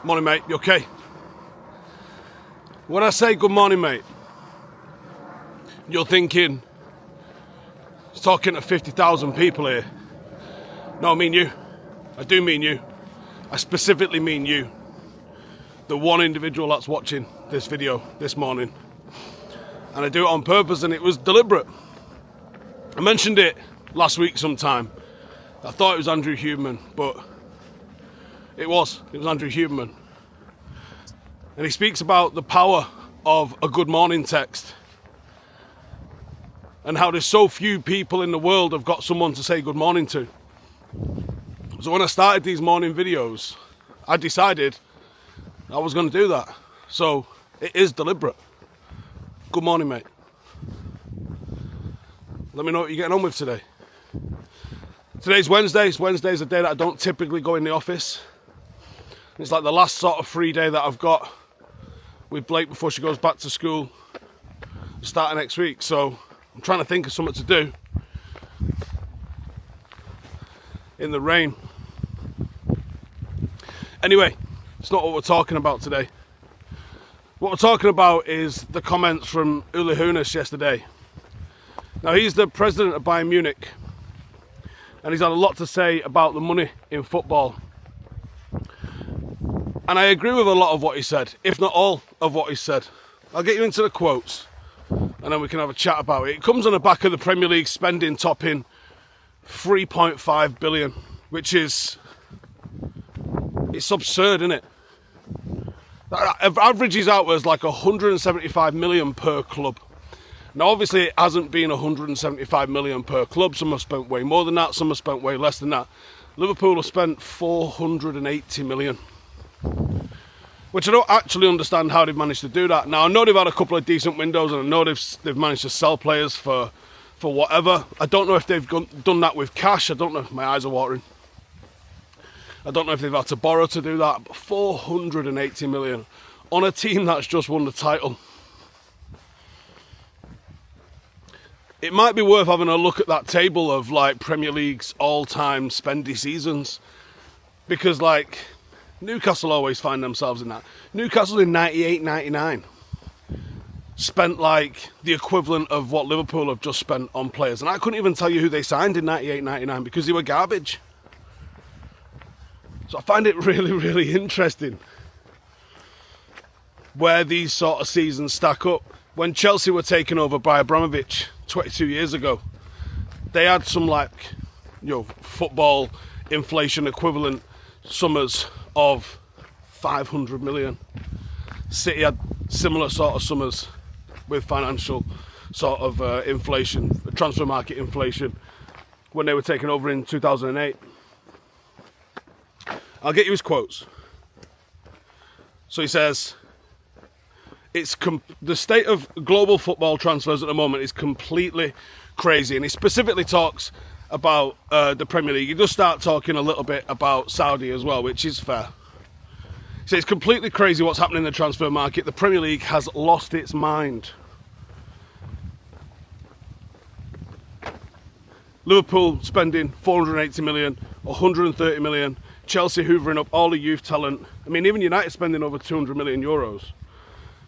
Morning, mate. You okay? When I say good morning, mate, you're thinking, he's talking to 50,000 people here. No, I mean you. I do mean you. I specifically mean you. The one individual that's watching this video this morning. And I do it on purpose, and it was deliberate. I mentioned it last week sometime. I thought it was Andrew Huberman, but it was Andrew Huberman. And he speaks about the power of a good morning text and how there's so few people in the world have got someone to say good morning to. So when I started these morning videos, I decided I was going to do that. So it is deliberate. Good morning, mate. Let me know what you're getting on with today. Today's Wednesday. Wednesday's a day that I don't typically go in the office. It's like the last sort of free day that I've got with Blake before she goes back to school starting next week. So I'm trying to think of something to do in the rain. Anyway, it's not what we're talking about today. What we're talking about is the comments from Hoeneß yesterday. Now, he's the president of Bayern Munich, and he's had a lot to say about the money in football. And I agree with a lot of what he said, if not all of what he said. I'll get you into the quotes, and then we can have a chat about it. It comes on the back of the Premier League spending topping 3.5 billion, which is, it's absurd, isn't it? That averages out as like 175 million per club. Now, obviously, it hasn't been 175 million per club. Some have spent way more than that. Some have spent way less than that. Liverpool have spent 480 million. Which I don't actually understand how they've managed to do that. Now, I know they've had a couple of decent windows, and I know they've managed to sell players for whatever. I don't know if they've done that with cash. I don't know if my eyes are watering. I don't know if they've had to borrow to do that. But 480 million on a team that's just won the title. It might be worth having a look at that table of like Premier League's all-time spendy seasons, because like Newcastle always find themselves in that. Newcastle in 98-99 spent like the equivalent of what Liverpool have just spent on players, and I couldn't even tell you who they signed in 98-99 because they were garbage. So I find it really, really interesting where these sort of seasons stack up. When Chelsea were taken over by Abramovich 22 years ago, they had some like, football inflation equivalent summers of 500 million. City had similar sort of summers with financial sort of inflation, transfer market inflation, when they were taken over in 2008. I'll get you his quotes. So he says, the state of global football transfers at the moment is completely crazy. And he specifically talks about the Premier League. He does start talking a little bit about Saudi as well, which is fair. He says it's completely crazy what's happening in the transfer market. The Premier League has lost its mind. Liverpool spending 480 million, 130 million. Chelsea hoovering up all the youth talent. I mean, even United spending over 200 million euros.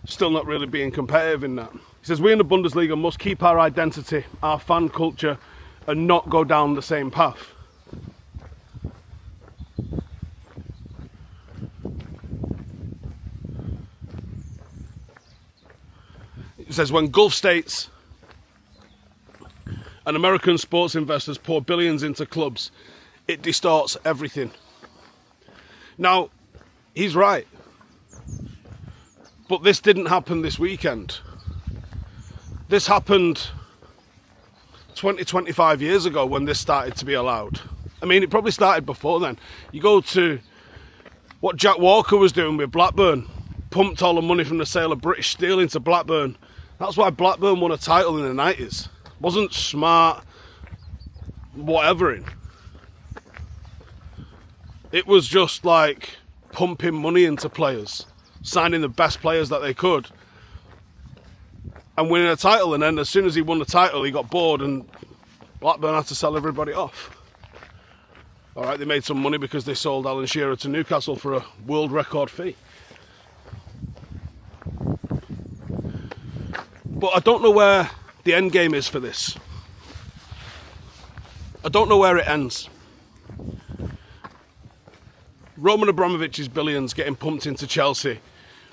Still not really being competitive in that. He says, we in the Bundesliga must keep our identity, our fan culture, and not go down the same path. He says, when Gulf states and American sports investors pour billions into clubs, it distorts everything. Now, he's right. But this didn't happen this weekend. This happened 20, 25 years ago when this started to be allowed. I mean, it probably started before then. You go to what Jack Walker was doing with Blackburn, pumped all the money from the sale of British Steel into Blackburn. That's why Blackburn won a title in the 90s. Wasn't smart, whatevering. It was just like pumping money into players, signing the best players that they could, and winning a title. And then as soon as he won the title, he got bored and Blackburn had to sell everybody off. All right, they made some money because they sold Alan Shearer to Newcastle for a world record fee. But I don't know where the end game is for this. I don't know where it ends. Roman Abramovich's billions getting pumped into Chelsea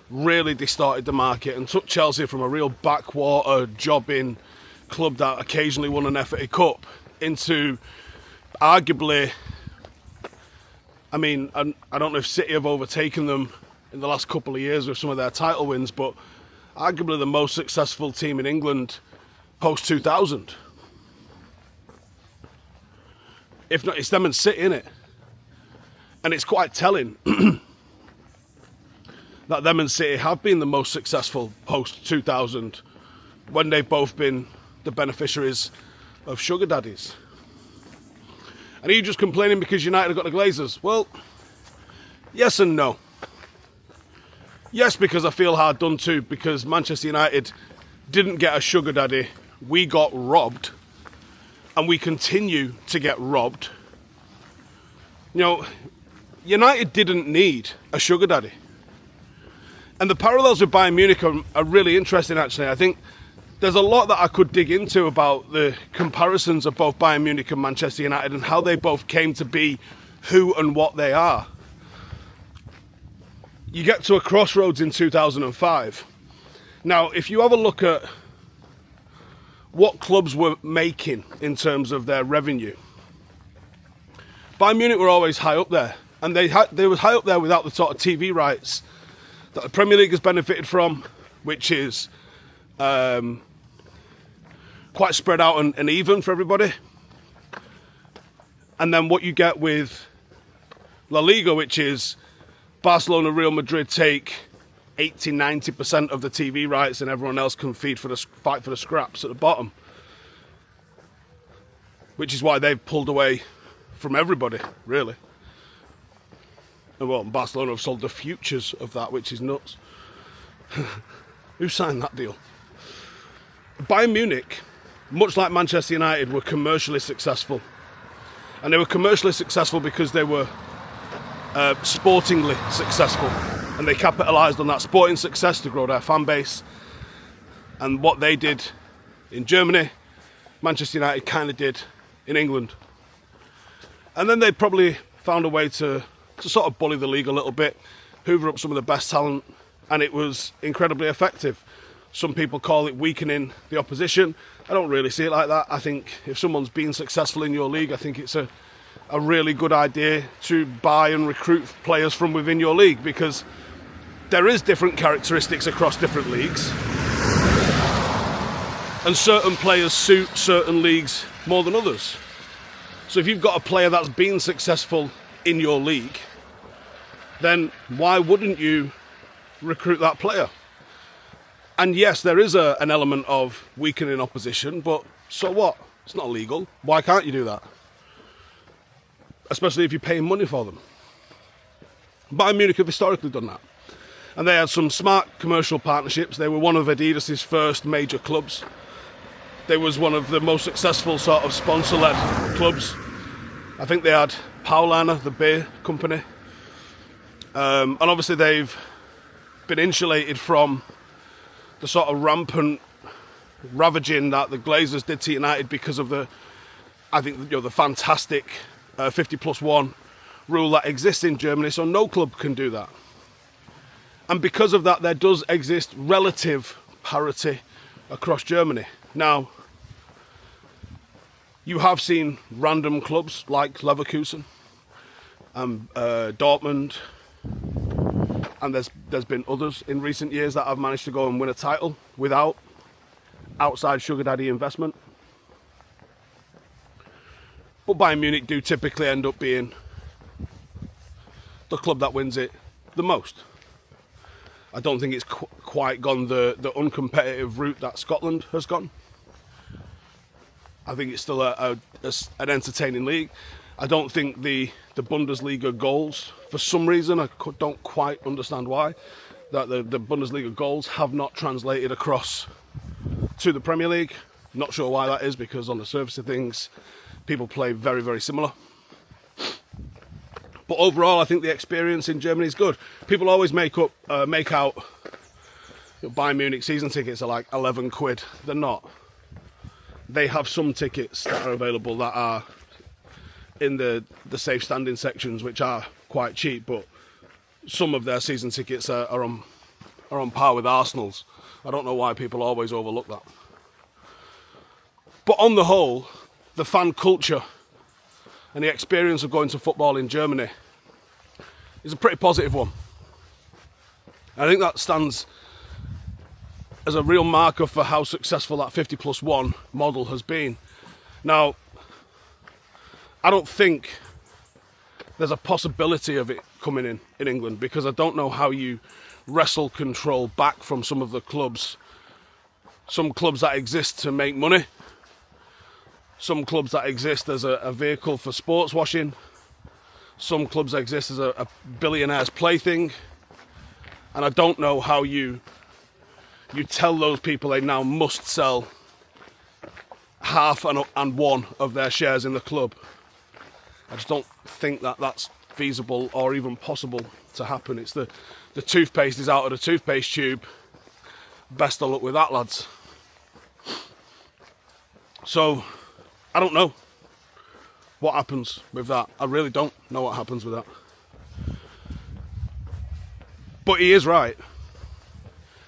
really distorted the market and took Chelsea from a real backwater jobbing club that occasionally won an FA Cup into arguably, I mean, I don't know if City have overtaken them in the last couple of years with some of their title wins, but arguably the most successful team in England post-2000. If not, it's them and City, innit? And it's quite telling that them and City have been the most successful post-2000 when they've both been the beneficiaries of sugar daddies. And are you just complaining because United have got the Glazers? Well, yes and no. Yes, because I feel hard done to, because Manchester United didn't get a sugar daddy. We got robbed, and we continue to get robbed. You know, United didn't need a sugar daddy. And the parallels with Bayern Munich are really interesting, actually. I think there's a lot that I could dig into about the comparisons of both Bayern Munich and Manchester United and how they both came to be who and what they are. You get to a crossroads in 2005. Now, if you have a look at what clubs were making in terms of their revenue, Bayern Munich were always high up there. And they were high up there without the sort of TV rights that the Premier League has benefited from, which is quite spread out and even for everybody. And then what you get with La Liga, which is Barcelona, Real Madrid take 80-90% of the TV rights and everyone else can fight for the scraps at the bottom. Which is why they've pulled away from everybody, really. And well, Barcelona have sold the futures of that, which is nuts. Who signed that deal? Bayern Munich, much like Manchester United, were commercially successful. And they were commercially successful because they were sportingly successful. And they capitalised on that sporting success to grow their fan base. And what they did in Germany, Manchester United kind of did in England. And then they probably found a way to sort of bully the league a little bit, hoover up some of the best talent, and it was incredibly effective. Some people call it weakening the opposition. I don't really see it like that. I think if someone's been successful in your league, I think it's a really good idea to buy and recruit players from within your league, because there is different characteristics across different leagues. And certain players suit certain leagues more than others. So if you've got a player that's been successful in your league, then why wouldn't you recruit that player? And yes, there is an element of weakening opposition, but so what? It's not illegal. Why can't you do that? Especially if you're paying money for them. Bayern Munich have historically done that. And they had some smart commercial partnerships. They were one of Adidas's first major clubs. They was one of the most successful sort of sponsor-led clubs. I think they had Paulaner, the beer company. And obviously they've been insulated from the sort of rampant ravaging that the Glazers did to United because of the fantastic 50+1 rule that exists in Germany. So no club can do that. And because of that, there does exist relative parity across Germany. Now, you have seen random clubs like Leverkusen and Dortmund, and there's been others in recent years that have managed to go and win a title without outside sugar daddy investment. But Bayern Munich do typically end up being the club that wins it the most. I don't think it's quite gone the uncompetitive route that Scotland has gone. I think it's still an entertaining league. I don't think the Bundesliga goals, for some reason, I don't quite understand why, that the Bundesliga goals have not translated across to the Premier League. Not sure why that is, because on the surface of things, people play very, very similar. But overall, I think the experience in Germany is good. People always make out Bayern Munich season tickets are like 11 quid. They're not. They have some tickets that are available that are in the safe standing sections, which are quite cheap, but some of their season tickets are on par with Arsenal's. I don't know why people always overlook that. But on the whole, the fan culture and the experience of going to football in Germany is a pretty positive one. I think that stands as a real marker for how successful that 50+1 model has been. Now, I don't think there's a possibility of it coming in England, because I don't know how you wrestle control back from some of the clubs. Some clubs that exist to make money. Some clubs that exist as a vehicle for sports washing. Some clubs exist as a billionaire's plaything. And I don't know how you tell those people they now must sell half and one of their shares in the club. I just don't think that that's feasible or even possible to happen. It's the toothpaste is out of the toothpaste tube. Best of luck with that, lads. So, I don't know what happens with that. I really don't know what happens with that. But he is right.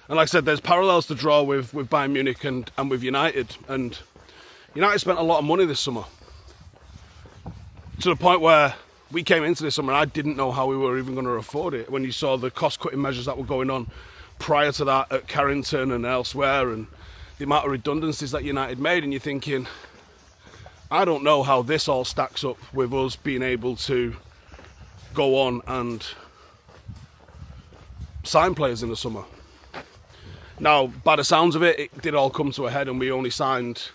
And like I said, there's parallels to draw with Bayern Munich and with United. And United spent a lot of money this summer. To the point where we came into this summer and I didn't know how we were even going to afford it. When you saw the cost-cutting measures that were going on prior to that at Carrington and elsewhere, and the amount of redundancies that United made, and you're thinking, I don't know how this all stacks up with us being able to go on and sign players in the summer. Now, by the sounds of it, it did all come to a head, and we only signed,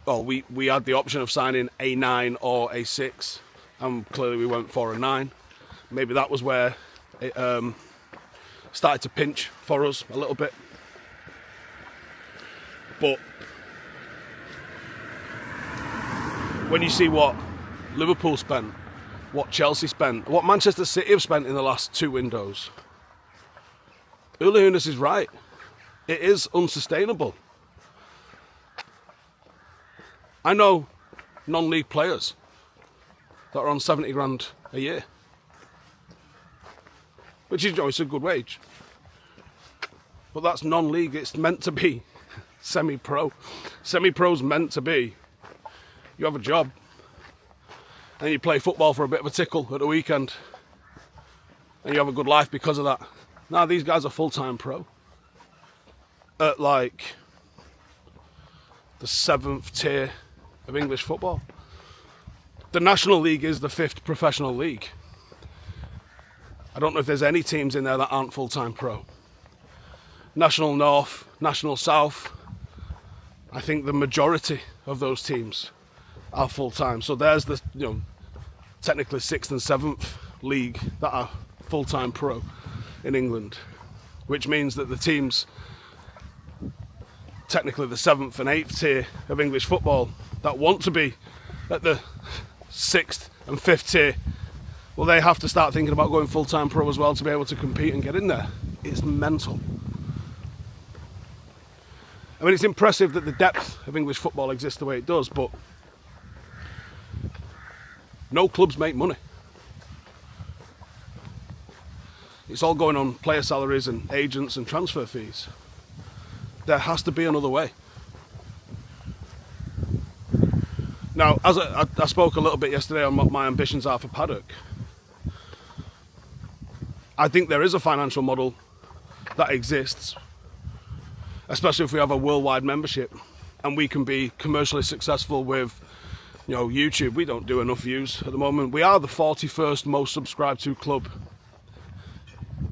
well, we had the option of signing a 9 or a 6, and clearly we went for a 9. Maybe that was where it started to pinch for us a little bit. But when you see what Liverpool spent, what Chelsea spent, what Manchester City have spent in the last 2 windows, Hoeneß is right. It is unsustainable. I know non-league players that are on 70 grand a year, which is, it's a good wage. But that's non-league. It's meant to be semi-pro. Semi-pro's meant to be, you have a job and you play football for a bit of a tickle at the weekend and you have a good life because of that. Now these guys are full-time pro at like the 7th tier of English football. The National League is the 5th professional league. I don't know if there's any teams in there that aren't full-time pro. National North, National South, I think the majority of those teams are full-time. So there's the, technically 6th and 7th league that are full-time pro in England, which means that the teams, technically the 7th and 8th tier of English football, that want to be at the 6th and 5th tier, well, they have to start thinking about going full-time pro as well to be able to compete and get in there. It's mental. I mean, it's impressive that the depth of English football exists the way it does, but no clubs make money. It's all going on player salaries and agents and transfer fees. There has to be another way. Now, as I spoke a little bit yesterday on what my ambitions are for Paddock, I think there is a financial model that exists, especially if we have a worldwide membership and we can be commercially successful with, YouTube. We don't do enough views at the moment. We are the 41st most subscribed to club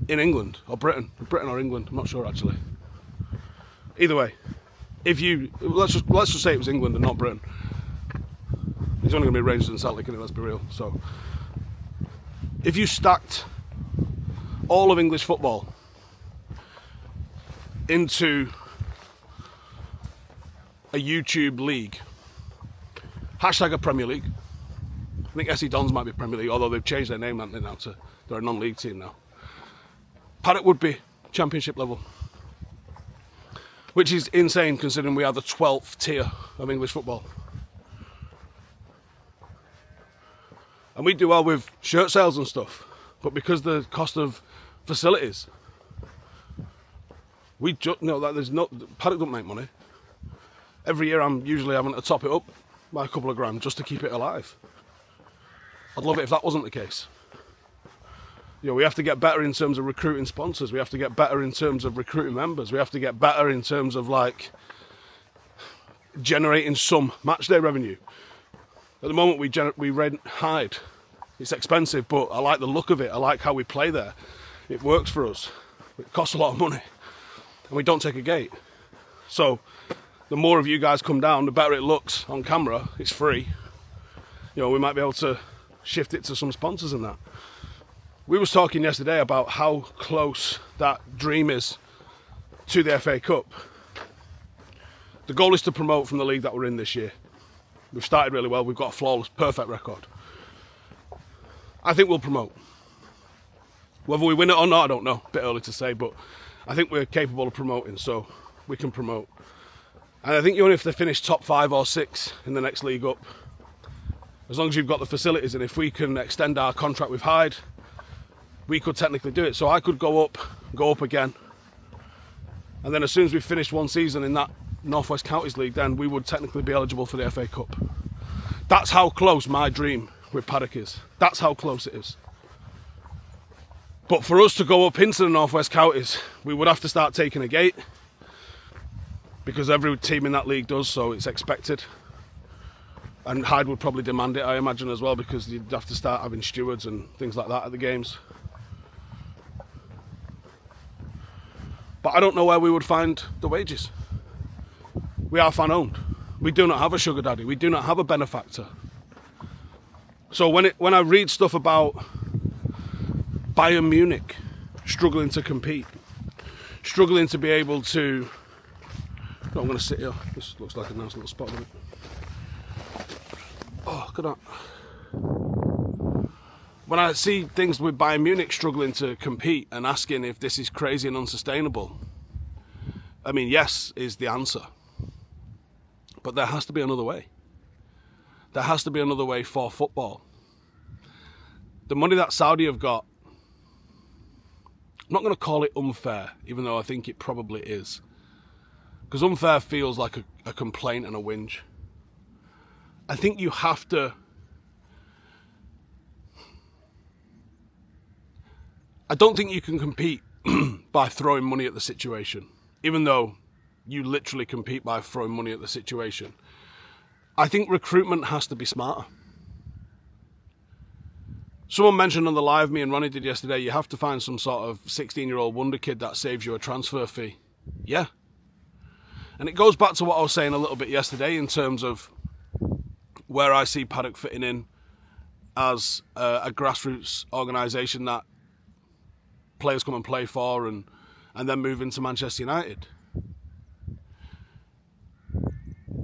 in England or Britain or England. I'm not sure actually. Either way, let's just say it was England and not Britain. It's only going to be Rangers and Celtic, let's be real. So, if you stacked all of English football into a YouTube league, hashtag a Premier League, I think SC Dons might be Premier League, although they've changed their name, haven't they, now to they're a non-league team now. Paddock would be Championship level, which is insane considering we are the 12th tier of English football. And we do well with shirt sales and stuff, but because the cost of facilities, that there's no Paddock don't make money. Every year I'm usually having to top it up by a couple of grand just to keep it alive. I'd love it if that wasn't the case. We have to get better in terms of recruiting sponsors. We have to get better in terms of recruiting members. We have to get better in terms of generating some match day revenue. At the moment we rent Hyde. It's expensive, but I like the look of it. I like how we play there. It works for us. It costs a lot of money, and we don't take a gate. So the more of you guys come down, the better it looks on camera. It's free. We might be able to shift it to some sponsors and that. We was talking yesterday about how close that dream is to the FA Cup. The goal is to promote from the league that we're in this year. We've started really well. We've got a flawless, perfect record. I think we'll promote. Whether we win it or not, I don't know. A bit early to say, but I think we're capable of promoting, so we can promote. And I think even if they finish top 5 or 6 in the next league up, as long as you've got the facilities, and if we can extend our contract with Hyde, we could technically do it. So I could go up again, and then as soon as we've finished one season in that North West Counties League, then we would technically be eligible for the FA Cup. That's how close my dream with Paddock is. That's how close it is. But for us to go up into the North West Counties, we would have to start taking a gate, because every team in that league does, so it's expected. And Hyde would probably demand it, I imagine, as well, because you'd have to start having stewards and things like that at the games. But I don't know where we would find the wages. We are fan-owned. We do not have a sugar daddy. We do not have a benefactor. So when I read stuff about Bayern Munich struggling to compete, struggling to be able to... No, I'm going to sit here. This looks like a nice little spot, doesn't it? Oh, look at that. When I see things with Bayern Munich struggling to compete and asking if this is crazy and unsustainable, I mean, yes is the answer. But there has to be another way. There has to be another way for football. The money that Saudi have got, I'm not going to call it unfair, even though I think it probably is. Because unfair feels like a complaint and a whinge. I think you have to... I don't think you can compete by throwing money at the situation, even though you literally compete by throwing money at the situation. I think recruitment has to be smarter. Someone mentioned on the live me and Ronnie did yesterday, you have to find some sort of 16-year-old wonder kid that saves you a transfer fee. Yeah. And it goes back to what I was saying a little bit yesterday in terms of where I see Paddock fitting in as a grassroots organisation that players come and play for and then move into Manchester United.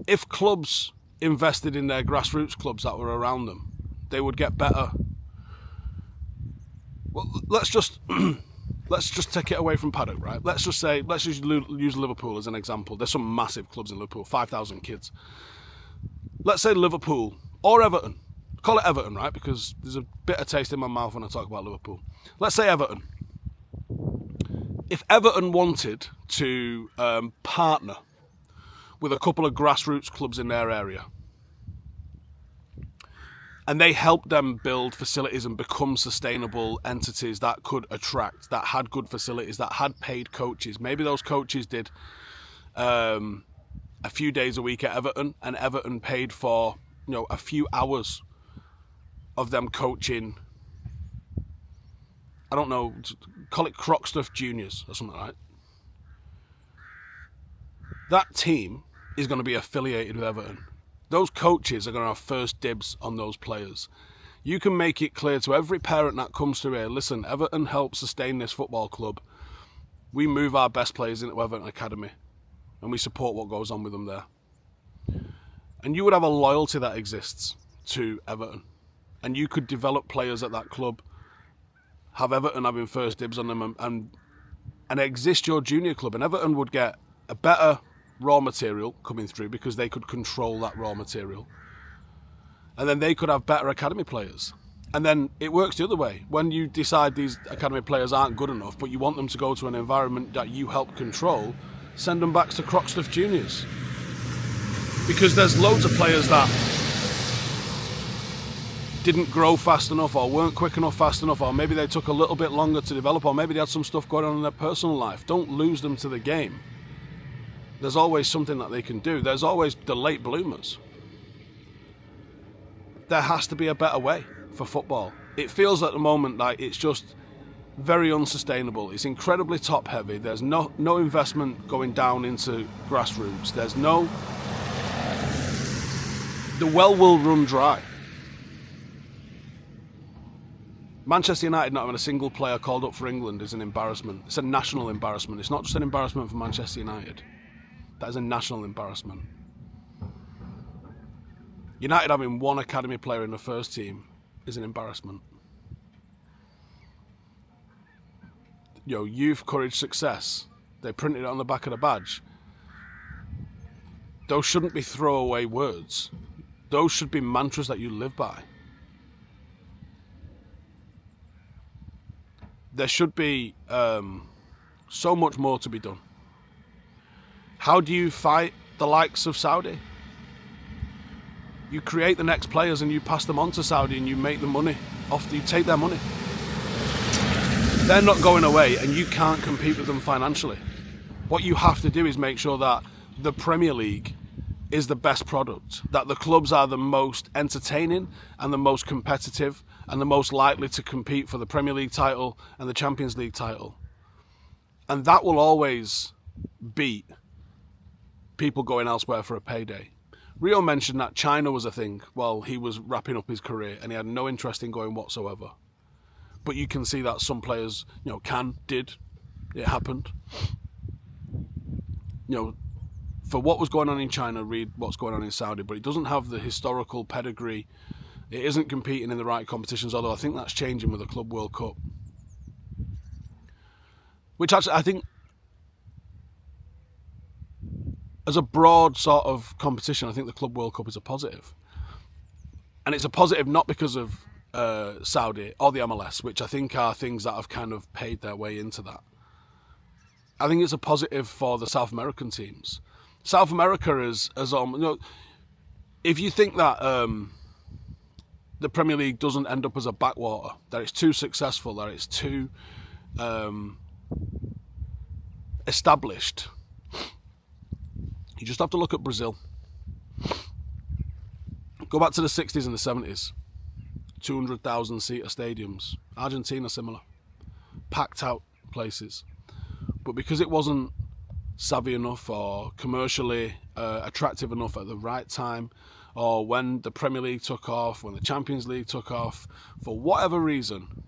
If clubs invested in their grassroots clubs that were around them, they would get better. Well, let's just take it away from Paddock, right? Let's just use Liverpool as an example. There's some massive clubs in Liverpool, 5,000 kids. Let's say Liverpool or Everton. Call it Everton, right? Because there's a bitter taste in my mouth when I talk about Liverpool. Let's say Everton. If Everton wanted to partner with a couple of grassroots clubs in their area, and they helped them build facilities and become sustainable entities that could attract, that had good facilities, that had paid coaches. Maybe those coaches did a few days a week at Everton, and Everton paid for a few hours of them coaching. I don't know, call it Crockstuff Juniors or something like that. That team is going to be affiliated with Everton. Those coaches are going to have first dibs on those players. You can make it clear to every parent that comes through here, listen, Everton helps sustain this football club. We move our best players into Everton Academy and we support what goes on with them there. And you would have a loyalty that exists to Everton. and you could develop players at that club, have Everton having first dibs on them, and exist your junior club, and Everton would get a better raw material coming through because they could control that raw material, and then they could have better academy players. And then it works the other way. When you decide these academy players aren't good enough, but you want them to go to an environment that you help control, send them back to Croxteth Juniors. Because there's loads of players that didn't grow fast enough, or weren't quick enough fast enough, or maybe they took a little bit longer to develop, or maybe they had some stuff going on in their personal life. Don't lose them to the game. There's always something that they can do. There's always the late bloomers. There has to be a better way for football. It feels at the moment like it's just very unsustainable. It's incredibly top heavy. There's no investment going down into grassroots. The well will run dry. Manchester United not having a single player called up for England is an embarrassment. It's a national embarrassment. It's not just an embarrassment for Manchester United. That is a national embarrassment. United having one academy player in the first team is an embarrassment. Youth, courage, success. They printed it on the back of the badge. Those shouldn't be throwaway words. Those should be mantras that you live by. There should be so much more to be done. How do you fight the likes of Saudi? You create the next players and you pass them on to Saudi and you make the money off. You take their money. They're not going away and you can't compete with them financially. What you have to do is make sure that the Premier League is the best product, that the clubs are the most entertaining and the most competitive and the most likely to compete for the Premier League title and the Champions League title. And that will always beat people going elsewhere for a payday. Rio mentioned that China was a thing while he was wrapping up his career and he had no interest in going whatsoever. But you can see that some players, did. It happened. For what was going on in China, read what's going on in Saudi, but it doesn't have the historical pedigree. It isn't competing in the right competitions, although I think that's changing with the Club World Cup. Which actually, I think, as a broad sort of competition, I think the Club World Cup is a positive. And it's a positive not because of Saudi or the MLS, which I think are things that have kind of paid their way into that. I think it's a positive for the South American teams. South America is if you think that the Premier League doesn't end up as a backwater, that it's too successful, that it's too established, you just have to look at Brazil. Go back to the 60s and the 70s. 200,000 seater stadiums. Argentina similar. Packed out places. But because it wasn't savvy enough or commercially attractive enough at the right time, or when the Premier League took off, when the Champions League took off, for whatever reason,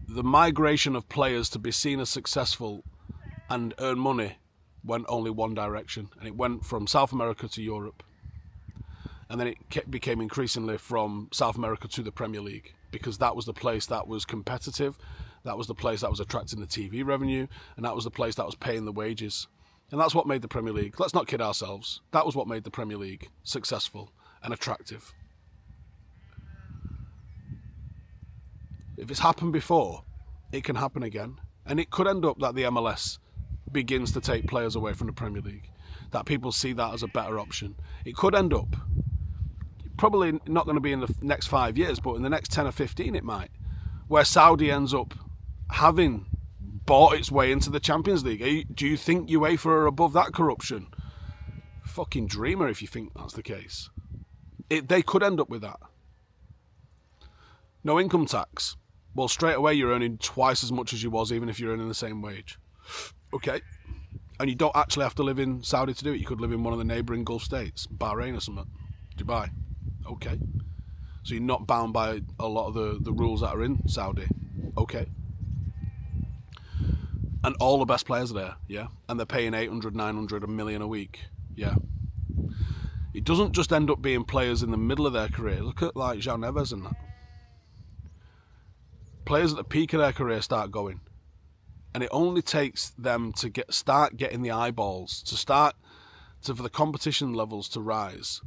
the migration of players to be seen as successful and earn money went only one direction, and it went from South America to Europe, and then it became increasingly from South America to the Premier League, because that was the place that was competitive, that was the place that was attracting the TV revenue, and that was the place that was paying the wages, and that's what made the Premier League, let's not kid ourselves, that was what made the Premier League successful and attractive. If it's happened before, it can happen again, and it could end up that the MLS begins to take players away from the Premier League, that people see that as a better option. It could end up, probably not going to be in the next 5 years, but in the next 10 or 15 it might, where Saudi ends up having bought its way into the Champions League. Do you think UEFA are above that corruption? Fucking dreamer if you think that's the case. They could end up with that. No income tax. Well, straight away you're earning twice as much as you was, even if you're earning the same wage. Okay. And you don't actually have to live in Saudi to do it. You could live in one of the neighbouring Gulf states, Bahrain or something, Dubai. Okay. So you're not bound by a lot of the rules that are in Saudi. Okay. And all the best players are there, yeah? And they're paying 800, 900, a million a week, yeah? It doesn't just end up being players in the middle of their career. Look at like João Neves and that. Players at the peak of their career start going. And it only takes them to start getting the eyeballs, for the competition levels to rise.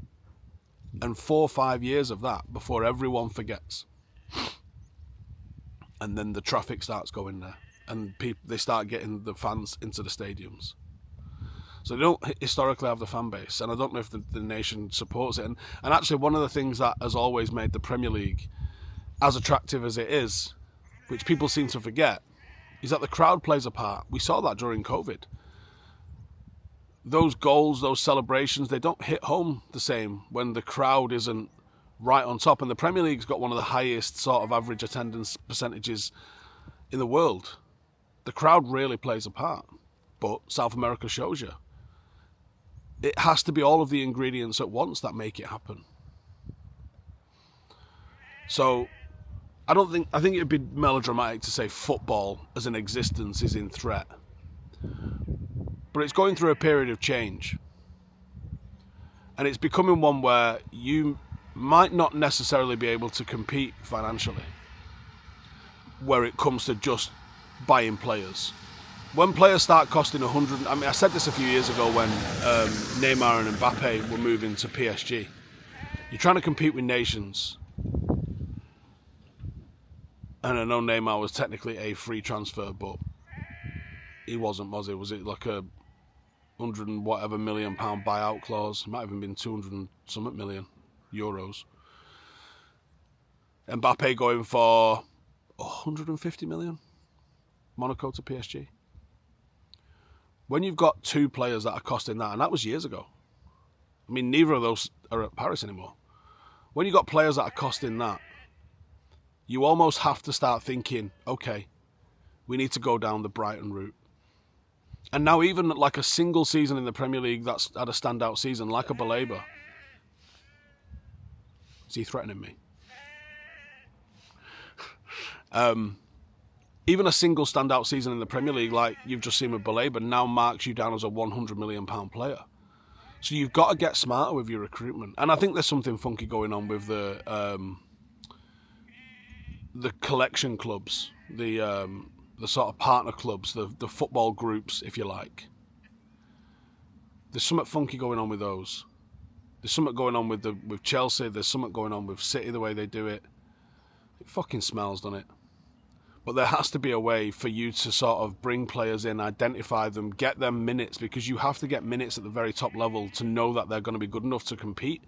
And 4 or 5 years of that before everyone forgets. And then the traffic starts going there. And they start getting the fans into the stadiums. So they don't historically have the fan base. And I don't know if the nation supports it. And actually one of the things that has always made the Premier League as attractive as it is, which people seem to forget, is that the crowd plays a part. We saw that during COVID. Those goals, those celebrations, they don't hit home the same when the crowd isn't right on top. And the Premier League's got one of the highest sort of average attendance percentages in the world. The crowd really plays a part. But South America shows you. It has to be all of the ingredients at once that make it happen. So I think it'd be melodramatic to say football as an existence is in threat. But it's going through a period of change. And it's becoming one where you might not necessarily be able to compete financially where it comes to just buying players. When players start costing 100... I mean, I said this a few years ago when Neymar and Mbappe were moving to PSG. You're trying to compete with nations. And I know Neymar was technically a free transfer, but he wasn't, was he? Was it like a 100 and whatever £1 million buyout clause? It might have even been 200 and something million euros. Mbappe going for 150 million? Monaco to PSG. When you've got two players that are costing that, and that was years ago. I mean, neither of those are at Paris anymore. When you've got players that are costing that, you almost have to start thinking, okay, we need to go down the Brighton route. And now even like a single season in the Premier League that's had a standout season, like a Baleba. Is he threatening me? Even a single standout season in the Premier League, like you've just seen with Baleba, now marks you down as a £100 million player. So you've got to get smarter with your recruitment. And I think there's something funky going on with the collection clubs, the sort of partner clubs, the football groups, if you like. There's something funky going on with those. There's something going on with Chelsea. There's something going on with City, the way they do it. It fucking smells, doesn't it? But there has to be a way for you to sort of bring players in, identify them, get them minutes, because you have to get minutes at the very top level to know that they're going to be good enough to compete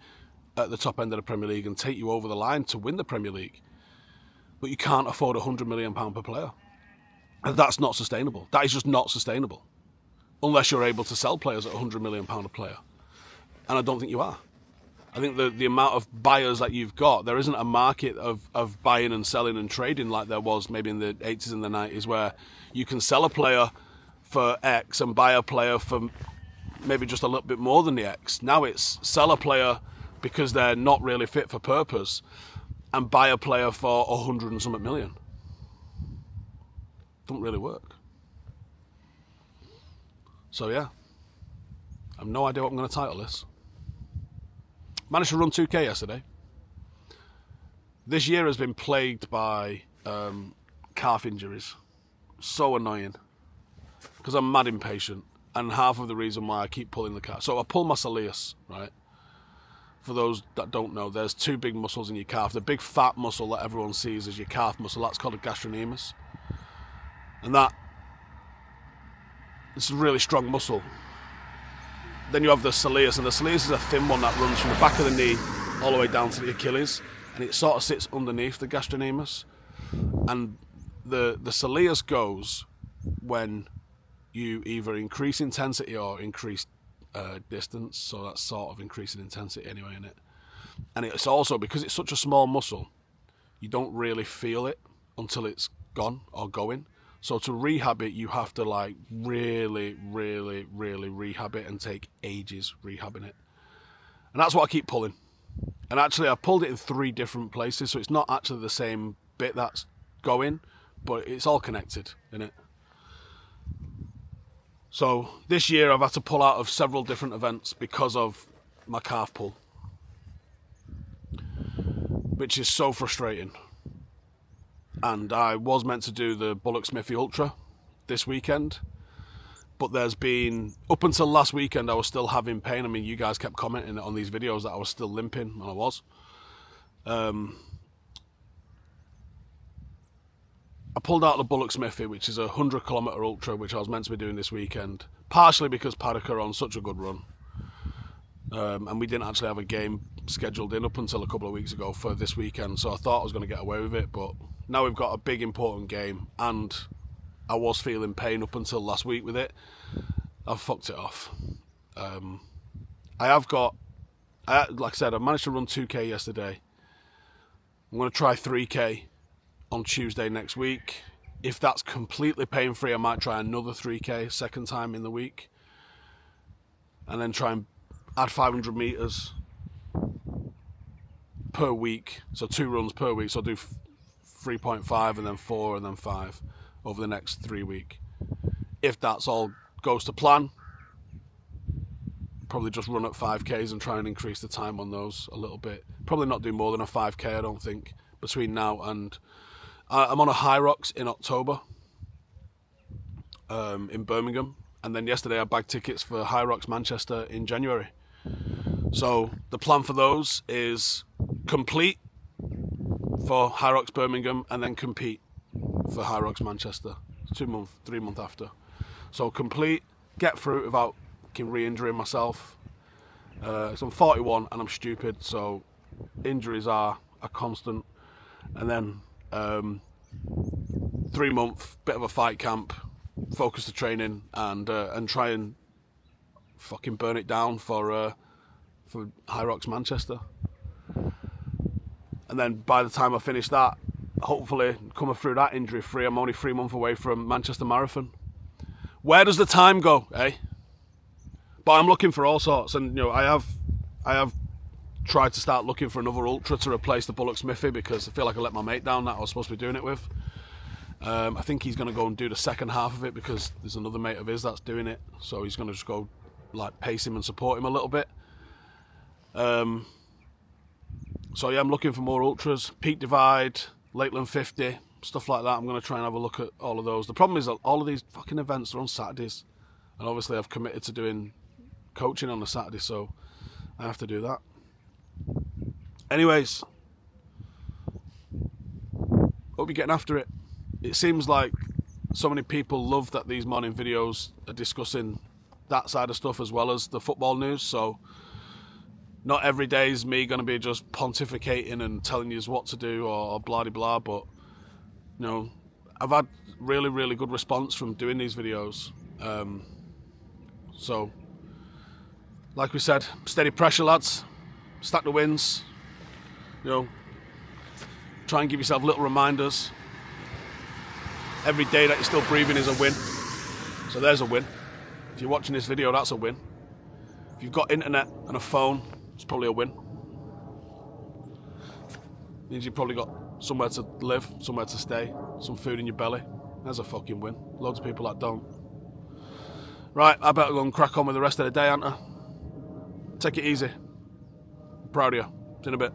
at the top end of the Premier League and take you over the line to win the Premier League. But you can't afford £100 million per player. And that's not sustainable. That is just not sustainable. Unless you're able to sell players at £100 million a player. And I don't think you are. I think the amount of buyers that you've got, there isn't a market of buying and selling and trading like there was maybe in the 80s and the 90s, where you can sell a player for X and buy a player for maybe just a little bit more than the X. Now it's sell a player because they're not really fit for purpose and buy a player for 100 and something million. Don't really work. So yeah, I have no idea what I'm going to title this. Managed to run 2K yesterday. This year has been plagued by calf injuries. So annoying. Because I'm mad impatient. And half of the reason why I keep pulling the calf. So I pull my soleus, right? For those that don't know, there's two big muscles in your calf. The big fat muscle that everyone sees is your calf muscle. That's called a gastrocnemius. And it's a really strong muscle. Then you have the soleus, and the soleus is a thin one that runs from the back of the knee all the way down to the Achilles, and it sort of sits underneath the gastrocnemius. And the soleus goes when you either increase intensity or increase distance, so that's sort of increasing intensity anyway in it. And it's also, because it's such a small muscle, you don't really feel it until it's gone or going. So to rehab it, you have to like really, really, really rehab it and take ages rehabbing it. And that's what I keep pulling. And actually I've pulled it in 3 different places, so it's not actually the same bit that's going, but it's all connected, innit? So this year I've had to pull out of several different events because of my calf pull, which is so frustrating. And I was meant to do the Bullock Smithy Ultra this weekend, but there's been, up until last weekend, I was still having pain. I mean, you guys kept commenting on these videos that I was still limping, and I was. I pulled out the Bullock Smithy, which is a 100-kilometre ultra, which I was meant to be doing this weekend, partially because Paddock are on such a good run. And we didn't actually have a game scheduled in up until a couple of weeks ago for this weekend, so I thought I was going to get away with it, but now we've got a big important game, and I was feeling pain up until last week with it. I've fucked it off. Like I said, I managed to run 2k yesterday. I'm going to try 3k on Tuesday next week. If that's completely pain-free, I might try another 3k second time in the week, and then try and add 500 metres per week, so 2 runs per week, so I'll do 3.5 and then 4 and then 5 over the next 3 weeks. If that's all goes to plan, probably just run at 5k's and try and increase the time on those a little bit. Probably not do more than a 5k, I don't think, between now and... I'm on a High Rocks in October in Birmingham, and then yesterday I bagged tickets for High Rocks Manchester in January. So the plan for those is complete for High Rocks Birmingham and then compete for High Rocks Manchester 3 months after. So complete, get through it without re-injuring myself. So I'm 41 and I'm stupid, so injuries are a constant. And then 3 month, bit of a fight camp, focus the training, and try and fucking burn it down for High Rocks Manchester. And then by the time I finish that, hopefully coming through that injury free, I'm only 3 months away from Manchester Marathon. Where does the time go, eh? But I'm looking for all sorts, and I have tried to start looking for another ultra to replace the Bullock Smithy, because I feel like I let my mate down that I was supposed to be doing it with. I think he's going to go and do the second half of it, because there's another mate of his that's doing it, so he's going to just go like pace him and support him a little bit. So yeah, I'm looking for more ultras, Peak Divide, Lakeland 50, stuff like that. I'm going to try and have a look at all of those. The problem is that all of these fucking events are on Saturdays, and obviously I've committed to doing coaching on a Saturday, so I have to do that. Anyways, hope you're getting after it. It seems like so many people love that these morning videos are discussing that side of stuff as well as the football news, so not every day is me going to be just pontificating and telling you what to do or blah blah, but I've had really, really good response from doing these videos. So like we said, steady pressure, lads. Stack the wins. Try and give yourself little reminders. Every day that you're still breathing is a win. So there's a win. If you're watching this video, that's a win. If you've got internet and a phone, it's probably a win. Means you've probably got somewhere to live, somewhere to stay, some food in your belly. There's a fucking win. Loads of people that don't. Right, I better go and crack on with the rest of the day, ain't I? Take it easy. I'm proud of you. See you in a bit.